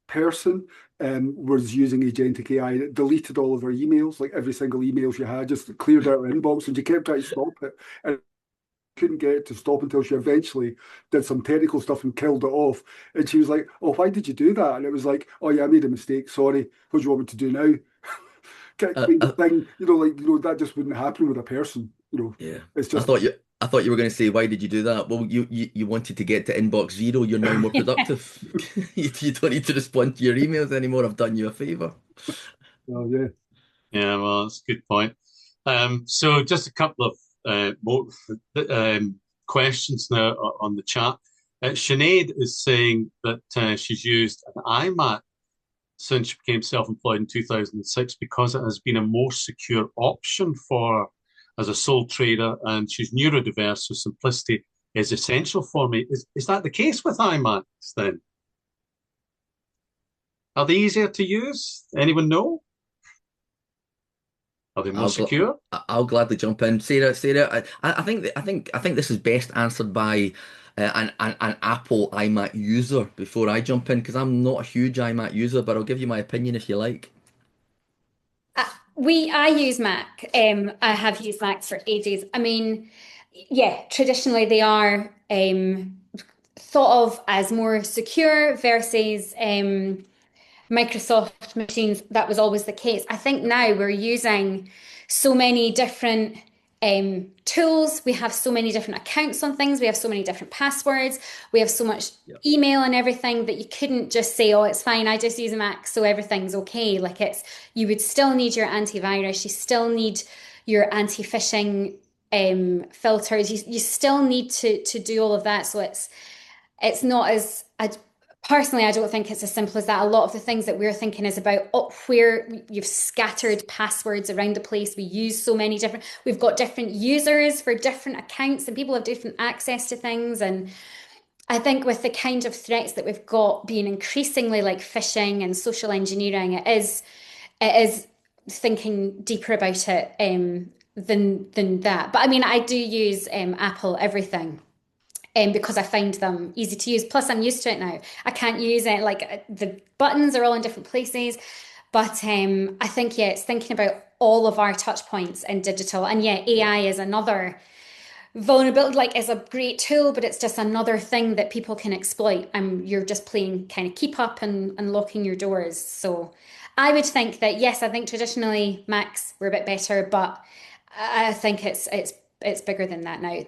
person was using agentic AI. It deleted all of her emails, like every single email she had, just cleared out her inbox, and she kept trying to stop it. And couldn't get it to stop until she eventually did some technical stuff and killed it off. And she was like, "Oh, why did you do that?" And it was like, "Oh yeah, I made a mistake. Sorry. What do you want me to do now?" Kind Uh, of uh, thing. That just wouldn't happen with a person. yeah. It's I just thought you I thought you were going to say, why did you do that? Well, you wanted to get to inbox zero. You're now more productive. You don't need to respond to your emails anymore. I've done you a favor. oh yeah. Yeah, well, that's a good point. So just a couple of more questions now on the chat. Sinead is saying that she's used an iMac since she became self-employed in 2006 because it has been a more secure option for her as a sole trader, and she's neurodiverse, so simplicity is essential for me. Is that the case with iMacs then? Are they easier to use? Anyone know? Are they more I'll gl secure? I'll gladly jump in. Sarah, I think this is best answered by an Apple iMac user before I jump in because I'm not a huge iMac user, but I'll give you my opinion if you like. I use Mac. I have used Mac for ages. I mean, yeah, traditionally they are thought of as more secure versus Microsoft machines. That was always the case. I think now we're using so many different tools. We have so many different accounts on things. We have so many different passwords. We have so much Yep. email and everything that you couldn't just say, "Oh, it's fine. I just use a Mac, so everything's okay." Like you would still need your antivirus. You still need your anti-phishing filters. You still need to do all of that. So it's not as personally, I don't think it's as simple as that. A lot of the things that we're thinking is about where you've scattered passwords around the place. We use so many different, we've got different users for different accounts, and people have different access to things. And I think with the kind of threats that we've got being increasingly like phishing and social engineering, it is thinking deeper about it than that. But I mean, I do use Apple everything because I find them easy to use. Plus, I'm used to it now. I can't use it like the buttons are all in different places. But I think, yeah, it's thinking about all of our touch points in digital. And yeah, Yep. AI is another vulnerability, like is a great tool, but it's just another thing that people can exploit. And you're just playing kind of keep up and locking your doors. So I would think that, yes, I think traditionally Macs were a bit better, but I think it's bigger than that now.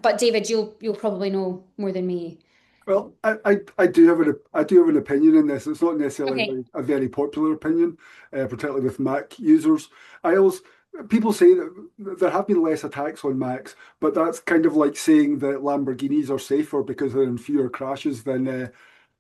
But David, you'll probably know more than me. Well, I do have an opinion in this. It's not necessarily Okay. a very popular opinion, particularly with Mac users. I always People say that there have been less attacks on Macs, but that's kind of like saying that Lamborghinis are safer because they're in fewer crashes than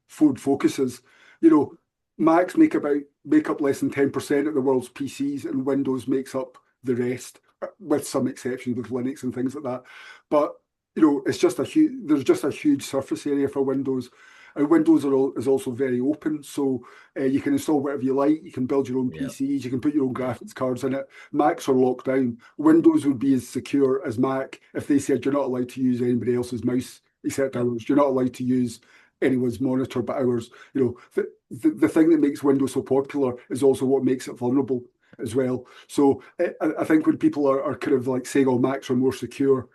Ford Focuses. You know, Macs make up less than 10% of the world's PCs, and Windows makes up the rest, with some exceptions with Linux and things like that. But it's just there's just a huge surface area for Windows. And Windows is also very open, so you can install whatever you like. You can build your own Yep. PCs. You can put your own Yep. graphics cards in it. Macs are locked down. Windows would be as secure as Mac if they said you're not allowed to use anybody else's mouse except Yep. ours. You're not allowed to use anyone's monitor but ours. The thing that makes Windows so popular is also what makes it vulnerable as well. So I think when people are kind of like saying, "Oh, Macs are more secure,"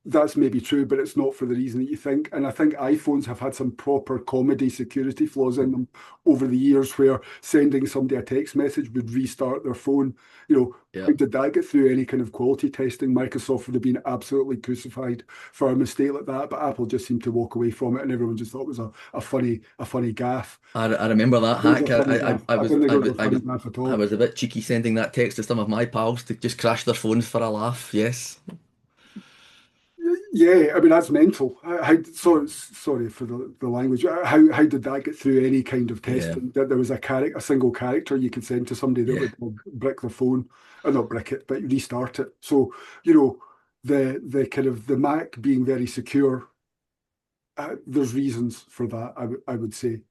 that's maybe true, but it's not for the reason that you think. And I think iPhones have had some proper comedy security flaws in them over the years, where sending somebody a text message would restart their phone. How Yep. did that get through any kind of quality testing? Microsoft would have been absolutely crucified for a mistake like that, but Apple just seemed to walk away from it, and everyone just thought it was a funny gaffe. I remember that It was hack. a funny gaff. I didn't think it was a funny gaff at I all. was a bit cheeky sending that text to some of my pals to just crash their phones for a laugh. Yes. Yeah, I mean that's mental. Sorry for the language. How did that get through any kind of Yeah. testing? That there was a single character you could send to somebody that Yeah. would brick the phone, or not brick it, but restart it. So you know the kind of the Mac being very secure. There's reasons for that. I would say.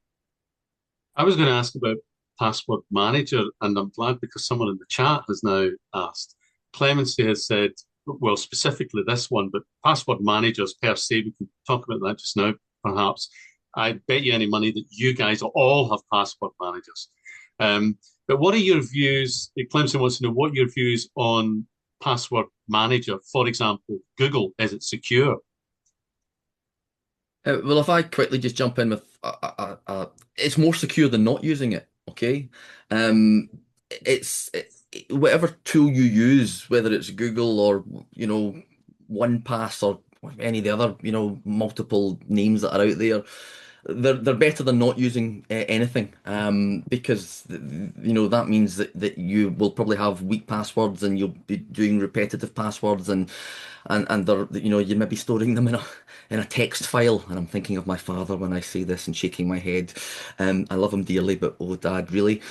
I was going to ask about Password Manager, and I'm glad because someone in the chat has now asked. Clemency has said, well, specifically this one, but Password Managers per se, we can talk about that just now, perhaps. I bet you any money that you guys all have Password Managers. But what are your views? Clemson wants to know what your views on Password Manager. For example, Google, is it secure? Well, if I quickly just jump in with, it's more secure than not using it. Okay, um, whatever tool you use, whether it's Google or OnePass or any of the other multiple names that are out there, they're better than not using anything, because that means that you will probably have weak passwords and you'll be doing repetitive passwords, and they're you may be storing them in a text file. And I'm thinking of my father when I say this and shaking my head. I love him dearly, but oh dad, really?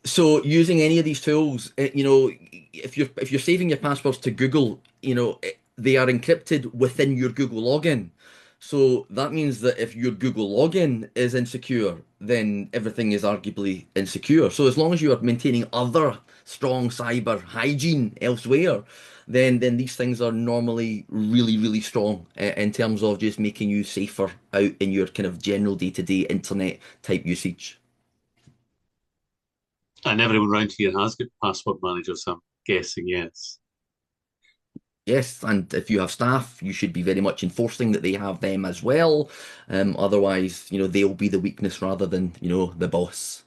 So using any of these tools, if you're saving your passwords to Google, they are encrypted within your Google login. So that means that if your Google login is insecure, then everything is arguably insecure. So as long as you are maintaining other strong cyber hygiene elsewhere, then these things are normally really, really strong in terms of just making you safer out in your kind of general day-to-day internet type usage. And everyone around here has got Password Managers, I'm guessing, yes. Yes, and if you have staff, you should be very much enforcing that they have them as well. Otherwise, they'll be the weakness rather than, the boss.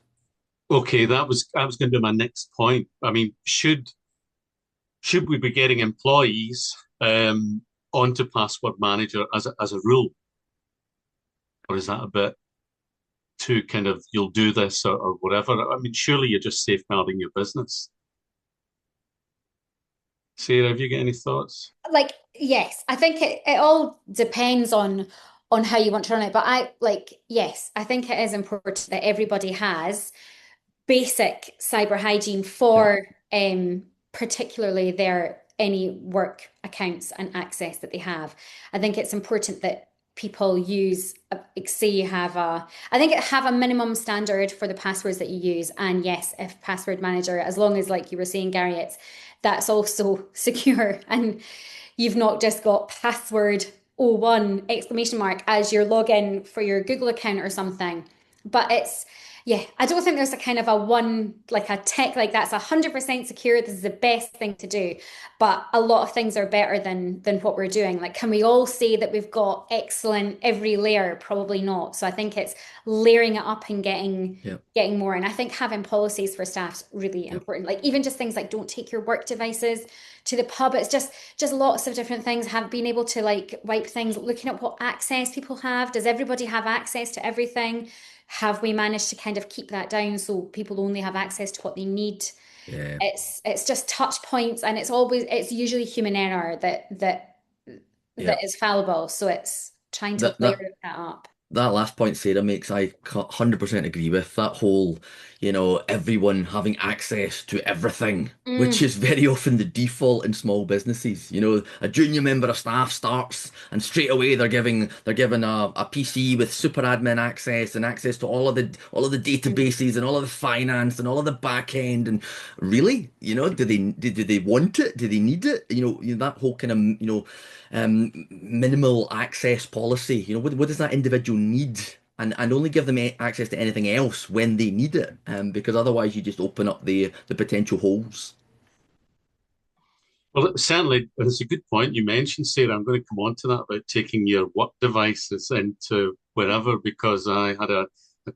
Okay, I was going to be my next point. I mean, should we be getting employees onto Password Manager as a rule, or is that a bit too kind of you'll do this or whatever? I mean, surely you're just safeguarding your business. Sarah, have you got any thoughts? Like, yes, I think it all depends on how you want to run it. But yes, I think it is important that everybody has basic cyber hygiene Yeah. for particularly their any work accounts and access that they have. I think it's important that people use, say you have I think have a minimum standard for the passwords that you use. And yes, if Password Manager, as long as like you were saying, Gary, that's also secure and you've not just got password '01 exclamation mark as your login for your Google account or something. But yeah, I don't think there's a kind of like a tech, like that's 100% secure. This is the best thing to do. But a lot of things are better than what we're doing. Like, can we all say that we've got excellent every layer? Probably not. So I think it's layering it up and getting more. And I think having policies for staff's really important. Like even just things like don't take your work devices to the pub. It's just lots of different things. Have been able to like wipe things, looking at what access people have. Does everybody have access to everything? Have we managed to kind of keep that down so people only have access to what they need? Yeah. It's just touch points, and it's usually human error that is fallible. So it's trying to That layer that that up. that last point Sarah makes, I 100% agree with. That whole, everyone having access to everything, which is very often the default in small businesses. A junior member of staff starts and straight away they're given a PC with super admin access and access to all of the databases and all of the finance and all of the back end. And really, do they want it? Do they need it? That whole kind of, minimal access policy. What does that individual need? And only give them access to anything else when they need it, because otherwise you just open up the potential holes. Well, certainly, it's a good point you mentioned, Sarah. I'm going to come on to that about taking your work devices into wherever, because I had a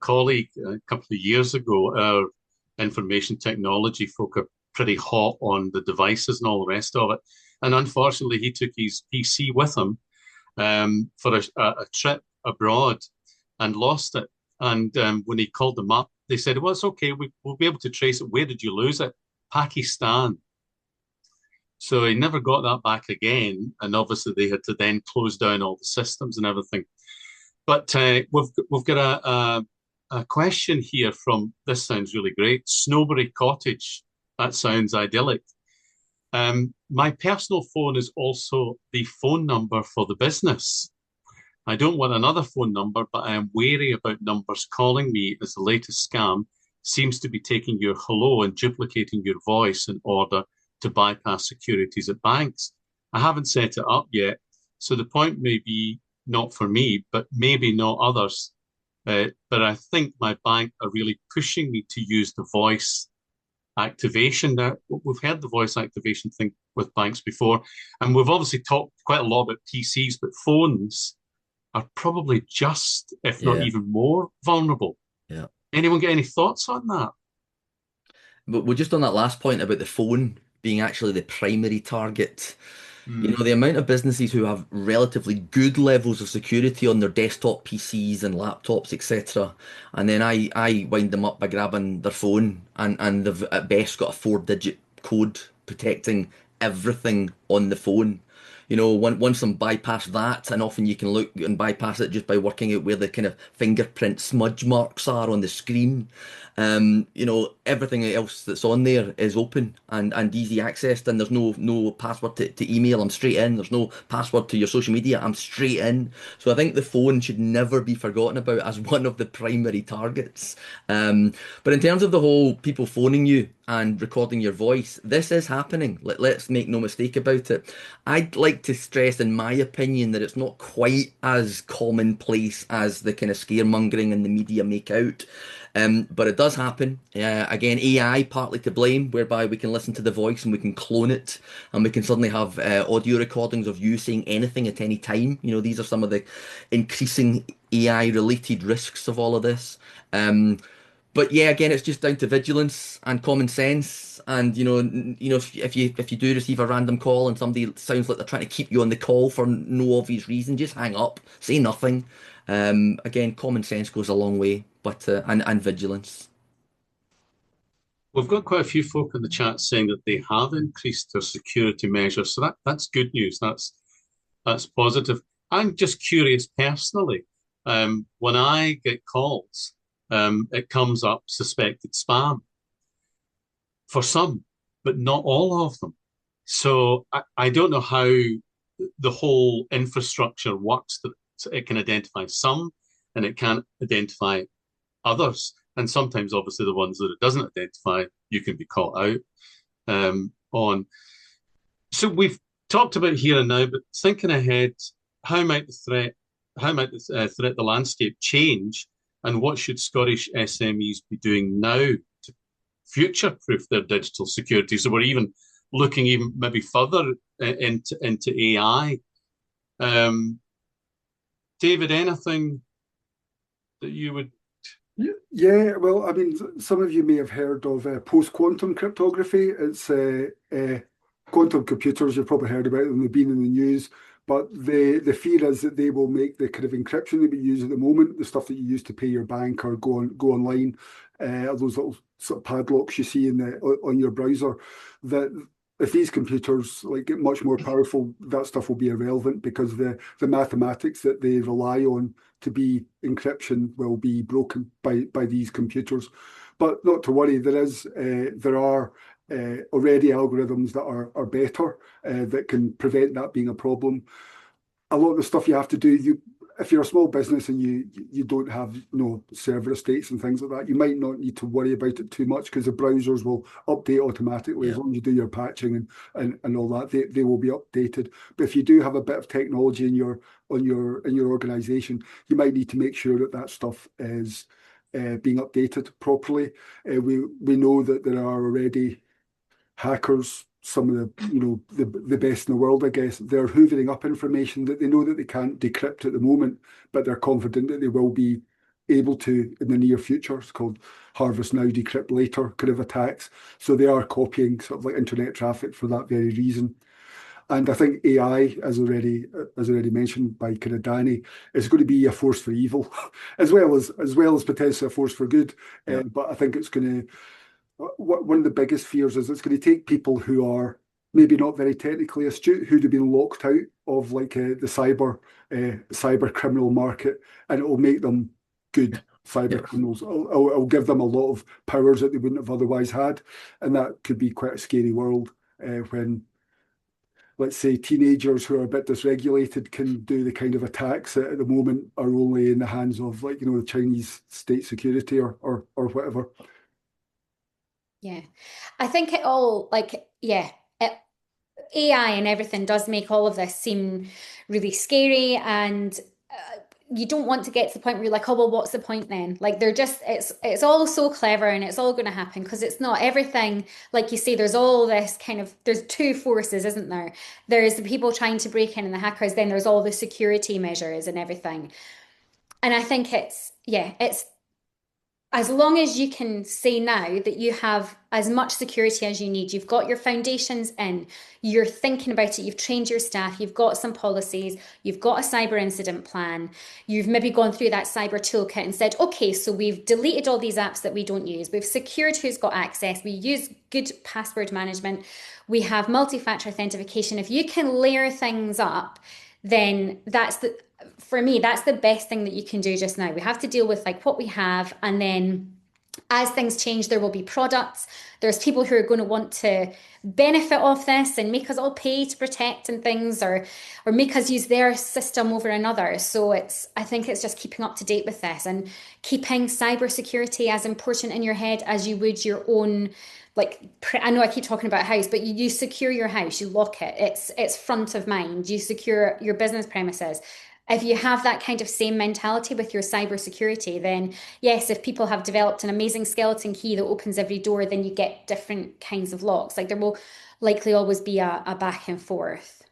colleague a couple of years ago. Our information technology folk are pretty hot on the devices and all the rest of it. And unfortunately, he took his PC with him for a trip abroad and lost it. And when he called them up, they said, well, it's okay. We'll be able to trace it. Where did you lose it? Pakistan. So he never got that back again, and obviously they had to then close down all the systems and everything. But we've got a question here from, this sounds really great, Snowbury Cottage. That sounds idyllic. My personal phone is also the phone number for the business. I don't want another phone number, but I am wary about numbers calling me, as the latest scam seems to be taking your hello and duplicating your voice in order to bypass securities at banks. I haven't set it up yet, so the point may be not for me, but maybe not others. But I think my bank are really pushing me to use the voice activation. Now, we've heard the voice activation thing with banks before, and we've obviously talked quite a lot about PCs, but phones are probably just, if not even more, vulnerable. Yeah. Anyone get any thoughts on that? But we're just on that last point about the phone being actually the primary target. You know, the amount of businesses who have relatively good levels of security on their desktop PCs and laptops, etc. And then I wind them up by grabbing their phone, and they've at best got a 4-digit code protecting everything on the phone. You know, once them bypass that, and often you can look and bypass it just by working out where the kind of fingerprint smudge marks are on the screen. You know, everything else that's on there is open and easy accessed, and there's no password to email. I'm straight in. There's no password to your social media. I'm straight in. So I think the phone should never be forgotten about as one of the primary targets. But in terms of the whole people phoning you and recording your voice, this is happening. Let's make no mistake about it. I'd like to stress, in my opinion, that it's not quite as commonplace as the kind of scaremongering and the media make out. But it does happen. Again, AI partly to blame, whereby we can listen to the voice and we can clone it, and we can suddenly have audio recordings of you saying anything at any time. You know, these are some of the increasing AI-related risks of all of this. But yeah, again, it's just down to vigilance and common sense. And if you do receive a random call and somebody sounds like they're trying to keep you on the call for no obvious reason, just hang up, say nothing. Again, common sense goes a long way, but and vigilance. We've got quite a few folk in the chat saying that they have increased their security measures, so that's good news. That's positive. I'm just curious personally. When I get calls, it comes up suspected spam for some, but not all of them. So I don't know how the whole infrastructure works, that it can identify some and it can't identify others. And sometimes, obviously, the ones that it doesn't identify, you can be caught out on. So we've talked about here and now, but thinking ahead, how might the landscape change, and what should Scottish SMEs be doing now to future-proof their digital security? So we're even looking even maybe further into AI. David, anything that you would? Yeah, well, I mean, some of you may have heard of post-quantum cryptography. It's quantum computers. You've probably heard about them. They've been in the news. But the fear is that they will make the kind of encryption that we use at the moment, the stuff that you use to pay your bank or go online, those little sort of padlocks you see on your browser, that if these computers get much more powerful, that stuff will be irrelevant, because the mathematics that they rely on to be encryption will be broken by these computers. But not to worry, there are already algorithms that are better, that can prevent that being a problem. A lot of the stuff you have to do, if you're a small business and you don't have server estates and things like that, you might not need to worry about it too much, because the browsers will update automatically. As long as you do your patching and all that, they will be updated. But if you do have a bit of technology in your organization, you might need to make sure that stuff is being updated properly. We know that there are already hackers, some of the best in the world, I guess. They're hoovering up information that they know that they can't decrypt at the moment, but they're confident that they will be able to in the near future. It's called harvest now, decrypt later kind of attacks. So they are copying sort of like internet traffic for that very reason. And I think AI, as already mentioned by kind of Danny, is going to be a force for evil, as well as potentially a force for good. But I think it's going to. One of the biggest fears is it's going to take people who are maybe not very technically astute who'd have been locked out of like the cyber criminal market, and it will make them good cyber Yes. criminals. It'll give them a lot of powers that they wouldn't have otherwise had, and that could be quite a scary world when, let's say, teenagers who are a bit dysregulated can do the kind of attacks that at the moment are only in the hands of, like, the Chinese state security or whatever. Yeah. I think it all, like, yeah, AI and everything does make all of this seem really scary, and you don't want to get to the point where you're like, oh well, what's the point then? Like they're just, it's all so clever and it's all going to happen, because it's not everything. Like you say, there's all this kind of, there's two forces, isn't there? There's the people trying to break in and the hackers, then there's all the security measures and everything. And I think it's as long as you can say now that you have as much security as you need, you've got your foundations in, you're thinking about it, you've trained your staff, you've got some policies, you've got a cyber incident plan, you've maybe gone through that cyber toolkit and said, okay, so we've deleted all these apps that we don't use, we've secured who's got access, we use good password management, we have multi-factor authentication. If you can layer things up, then for me, that's the best thing that you can do just now. We have to deal with like what we have, and then as things change, there will be products. There's people who are going to want to benefit off this and make us all pay to protect and things, or make us use their system over another. So I think it's just keeping up to date with this and keeping cybersecurity as important in your head as you would your own. Like, I know I keep talking about a house, but you secure your house, you lock it. It's front of mind. You secure your business premises. If you have that kind of same mentality with your cybersecurity, then yes, if people have developed an amazing skeleton key that opens every door, then you get different kinds of locks. Like there will likely always be a back and forth.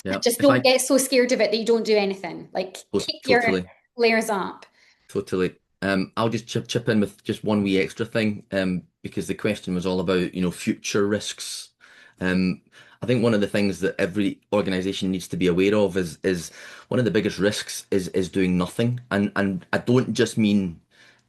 Yeah. Just If don't I get so scared of it that you don't do anything. Like keep your totally. layers up. Totally. I'll just chip in with just one wee extra thing, because the question was all about, future risks. I think one of the things that every organization needs to be aware of is one of the biggest risks is doing nothing. And I don't just mean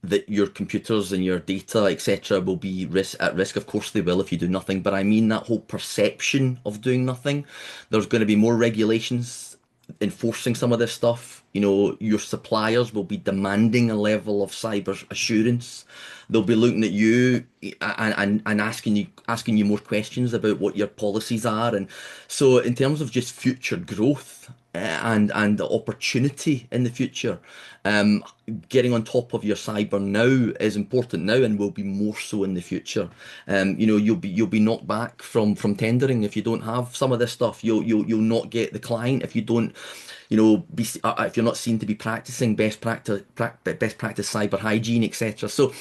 that your computers and your data, etc., will be at risk. Of course they will if you do nothing, but I mean that whole perception of doing nothing. There's going to be more regulations enforcing some of this stuff. Your suppliers will be demanding a level of cyber assurance. They'll be looking at you and asking you more questions about what your policies are. And so in terms of just future growth, and the opportunity in the future, getting on top of your cyber now is important now and will be more so in the future. You'll be knocked back from tendering if you don't have some of this stuff. You'll not get the client if you don't, if you're not seen to be practicing best practice cyber hygiene, etc. So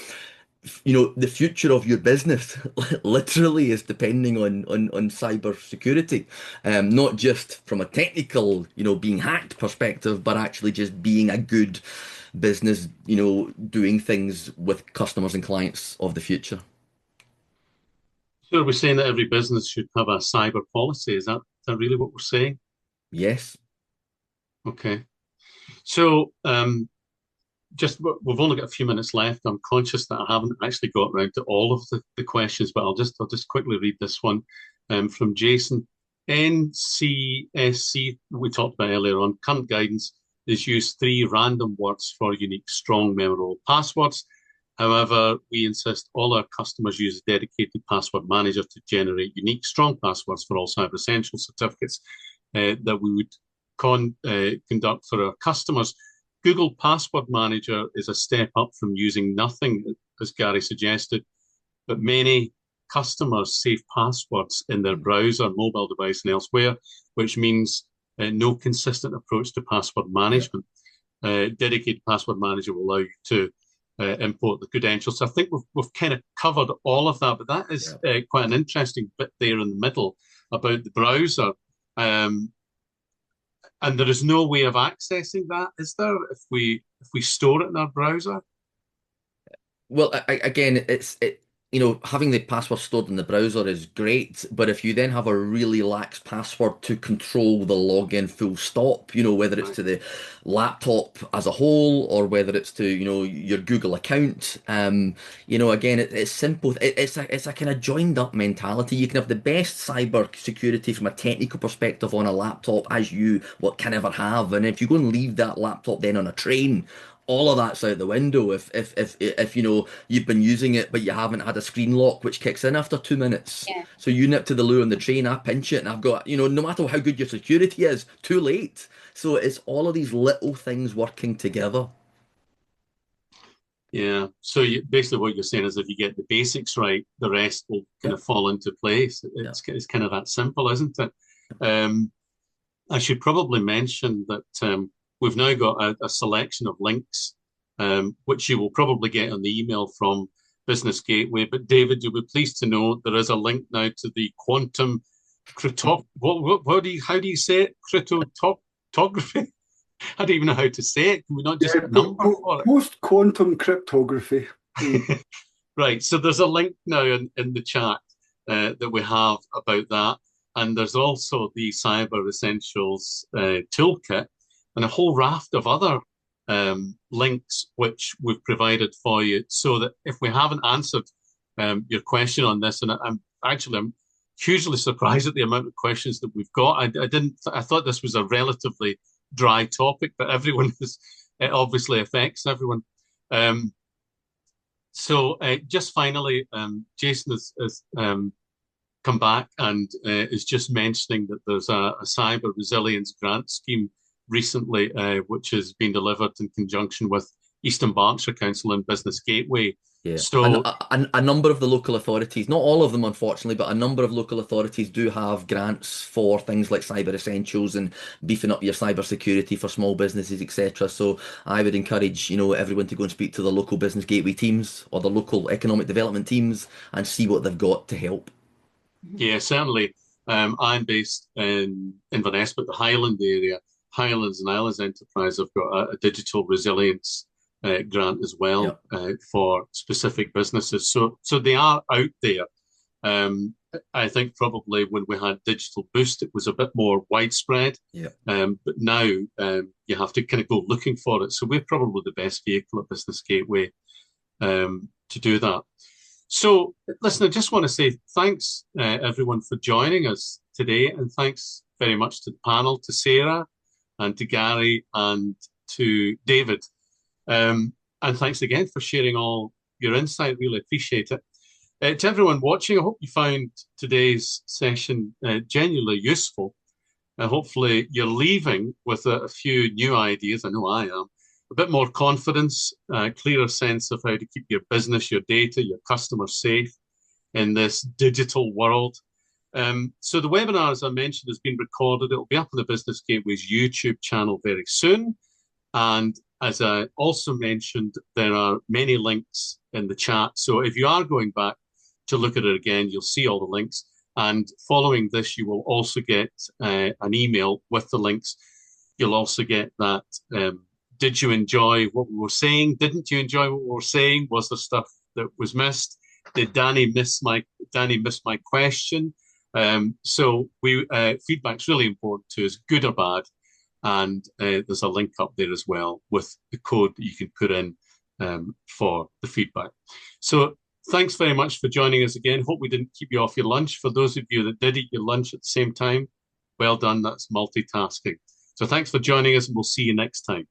the future of your business literally is depending on cyber security, not just from a technical, being hacked perspective, but actually just being a good business, doing things with customers and clients of the future. So are we saying that every business should have a cyber policy? Is that really what we're saying? Yes. Okay. So we've only got a few minutes left. I'm conscious that I haven't actually got around to all of the questions, but I'll just quickly read this one from Jason. NCSC, we talked about earlier on, current guidance is use 3 random words for unique, strong, memorable passwords. However, we insist all our customers use a dedicated password manager to generate unique, strong passwords for all Cyber Essential certificates that we would conduct for our customers. Google Password Manager is a step up from using nothing, as Gary suggested, but many customers save passwords in their browser, mobile device, and elsewhere, which means no consistent approach to password management. Dedicated Password Manager will allow you to import the credentials. So I think we've kind of covered all of that, but that is quite an interesting bit there in the middle about the browser. And there is no way of accessing that, is there? If we store it in our browser? Well, again, having the password stored in the browser is great, but if you then have a really lax password to control the login full stop, whether it's Right. to the laptop as a whole or whether it's to, your Google account, again, it's simple. It's a kind of joined up mentality. You can have the best cyber security from a technical perspective on a laptop as you what can ever have, and if you go and leave that laptop then on a train, all of that's out the window if you've been using it but you haven't had a screen lock which kicks in after 2 minutes. Yeah. So you nip to the loo on the train, I pinch it, and I've got, no matter how good your security is, too late. So it's all of these little things working together. Yeah. So basically what you're saying is if you get the basics right, the rest will kind Yeah, of fall into place. yeah, It's kind of that simple, isn't it? Um, I should probably mention that we've now got a selection of links, which you will probably get on the email from Business Gateway. But David, you'll be pleased to know there is a link now to the quantum how do you say it? Cryptography? I don't even know how to say it. Can we not just Yeah, number for it? post-quantum cryptography. Right. So there's a link now in the chat that we have about that. And there's also the Cyber Essentials Toolkit and a whole raft of other links which we've provided for you so that if we haven't answered your question on this, and I'm hugely surprised at the amount of questions that we've got. I thought this was a relatively dry topic, but it obviously affects everyone. So just finally, Jason has come back and is just mentioning that there's a cyber resilience grant scheme recently, which has been delivered in conjunction with Eastern Berkshire Council and Business Gateway. yeah. And So a number of the local authorities, not all of them unfortunately, but a number of local authorities do have grants for things like cyber essentials and beefing up your cyber security for small businesses, etc. So I would encourage, everyone to go and speak to the local business gateway teams or the local economic development teams and see what they've got to help. yeah, certainly. I'm based in Inverness, but the Highland area, Highlands and Islands Enterprise have got a digital resilience grant as Yeah, well for specific businesses. So they are out there. I think probably when we had Digital Boost, it was a bit more widespread. yeah. But now you have to kind of go looking for it. So we're probably the best vehicle at Business Gateway to do that. So, listen, I just want to say thanks, everyone, for joining us today. And thanks very much to the panel, to Sarah and to Gary and to David. And thanks again for sharing all your insight. Really appreciate it. To everyone watching, I hope you found today's session genuinely useful. Hopefully, you're leaving with a few new ideas. I know I am. A bit more confidence, a clearer sense of how to keep your business, your data, your customers safe in this digital world. So the webinar, as I mentioned, has been recorded. It'll be up on the Business Gateway's YouTube channel very soon. And as I also mentioned, there are many links in the chat. So if you are going back to look at it again, you'll see all the links. And following this, you will also get an email with the links. You'll also get that did you enjoy what we were saying? Didn't you enjoy what we were saying? Was there stuff that was missed? Did Danny miss my question? So feedback's really important to us, good or bad. And there's a link up there as well with the code that you can put in for the feedback. So thanks very much for joining us again. Hope we didn't keep you off your lunch. For those of you that did eat your lunch at the same time, well done. That's multitasking. So thanks for joining us, and we'll see you next time.